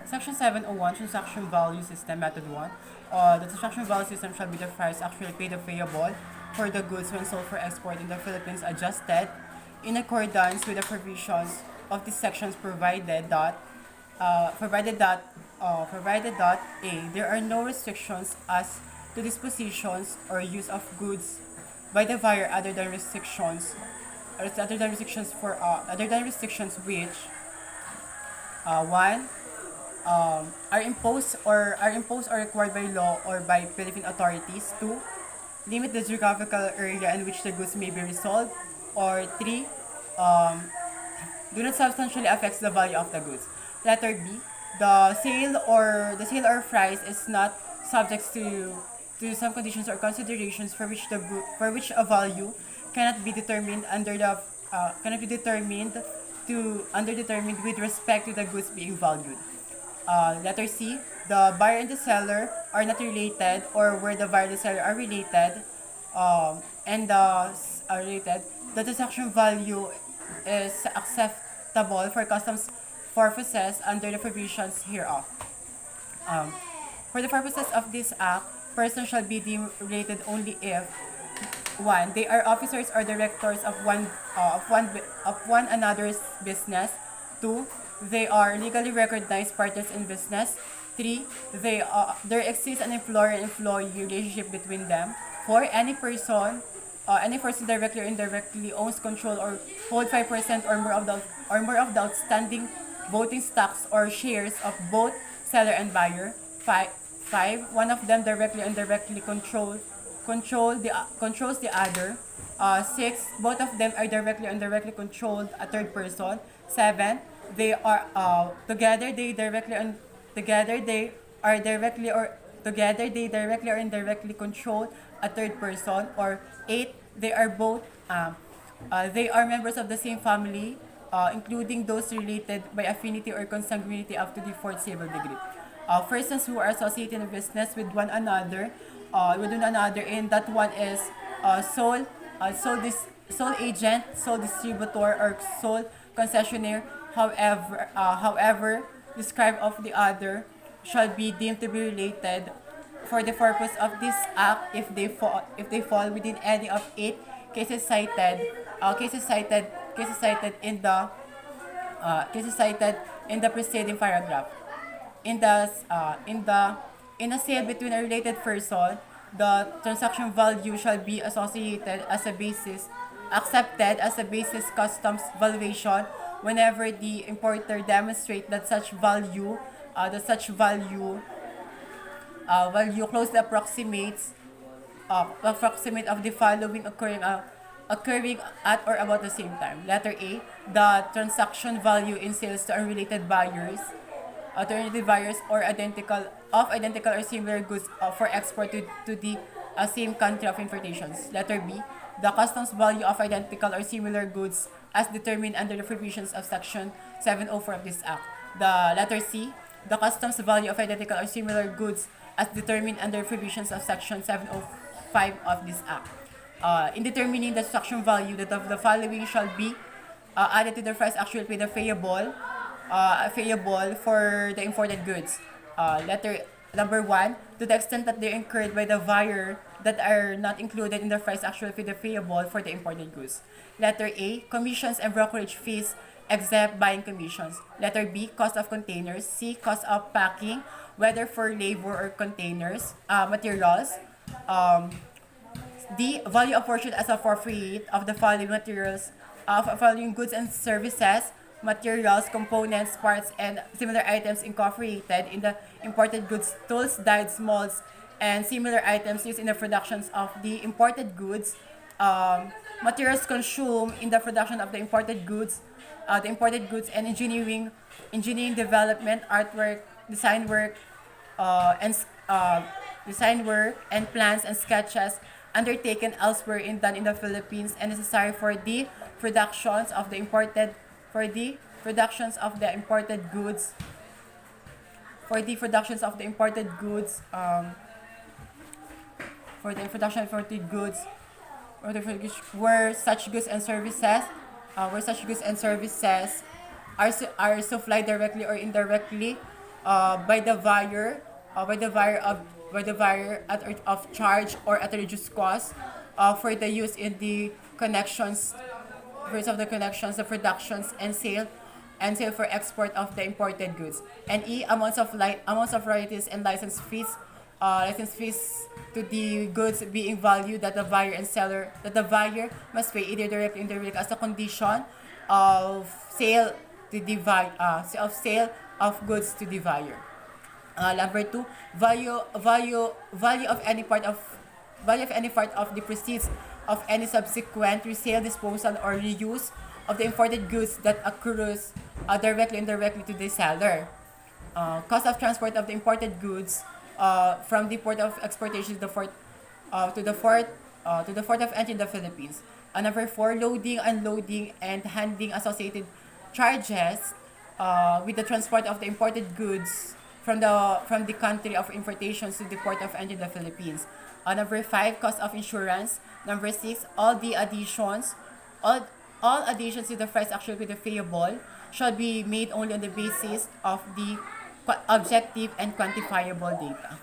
Section 701, Transaction Value System, Method 1. The transaction value system shall be the price actually paid available for the goods when sold for export in the Philippines adjusted in accordance with the provisions of these sections provided that A, there are no restrictions as to dispositions or use of goods by the buyer other than restrictions which one are imposed or required by law or by Philippine authorities. Two, limit the geographical area in which the goods may be resold. Or three, do not substantially affect the value of the goods. Letter B, the sale or price is not subject to some conditions or considerations for which a value cannot be determined determined with respect to the goods being valued. Letter C, the buyer and the seller are not related, or where the buyer and the seller are related, are related, the transaction value is acceptable for customs purposes under the provisions hereof. Um, for the purposes of this act, persons shall be deemed related only if one, they are officers or directors of one another's business. Two, they are legally recognized partners in business. Three, there exists an employer and employee relationship between them. Four, any person directly or indirectly owns control or hold 5% or more of the outstanding voting stocks or shares of both seller and buyer. Five, one of them directly or indirectly controls the other. Six, both of them are directly or indirectly controlled a third person. Seven, they are together they directly and together they are directly or indirectly control a third person. Or eight, they are members of the same family, including those related by affinity or consanguinity up to the fourth civil degree. Persons who are associated in business with one another, and that one is sole agent, sole distributor, or sole concessionaire. However, described of the other shall be deemed to be related for the purpose of this act if they fall within any of eight cases cited in the preceding paragraph. In a sale between a related person, the transaction value shall be accepted as a basis customs valuation whenever the importer demonstrate that such value closely approximate of the following occurring at or about the same time. Letter A, the transaction value in sales to unrelated buyers, alternative buyers or identical or similar goods for export to the same country of importations. Letter B, the customs value of identical or similar goods as determined under the provisions of Section 704 of this Act. The letter C, the customs value of identical or similar goods as determined under provisions of Section 705 of this Act. In determining the transaction value, that of the following shall be added to the price actually paid available for the imported goods. Letter number one, to the extent that they're incurred by the buyer that are not included in the price actually paid available for the imported goods. Letter A, commissions and brokerage fees except buying commissions. Letter B, cost of containers. C, cost of packing, whether for labor or containers, materials. D, value apportioned as appropriate of the following materials, of following goods and services, materials, components, parts, and similar items incorporated in the imported goods, tools, dyes, molds, and similar items used in the productions of the imported goods, materials consumed in the production of the imported goods, and engineering development, artwork, design work, and plans and sketches undertaken elsewhere and done in the Philippines and necessary for the productions of the imported goods for the productions of the imported goods for the production of imported goods where such goods and services are supplied directly or indirectly by the buyer by the buyer at of charge or at a reduced cost for the use in the connections first of the connections, the productions and sale for export of the imported goods. And E, amounts of royalties and license fees to the goods being valued that the buyer must pay either directly or indirectly as a condition of sale to the of sale of goods to the buyer. Number two, value of any part of the proceeds of any subsequent resale, disposal, or reuse of the imported goods that accrues directly and indirectly to the seller. Cost of transport of the imported goods from the port of exportation to the port to the port of entry in the Philippines. Number four, loading, unloading, and handling associated charges with the transport of the imported goods from the country of importation to the port of entry in the Philippines. Number five, cost of insurance. Number six, all all additions to the price actually payable shall be made only on the basis of the objective and quantifiable data.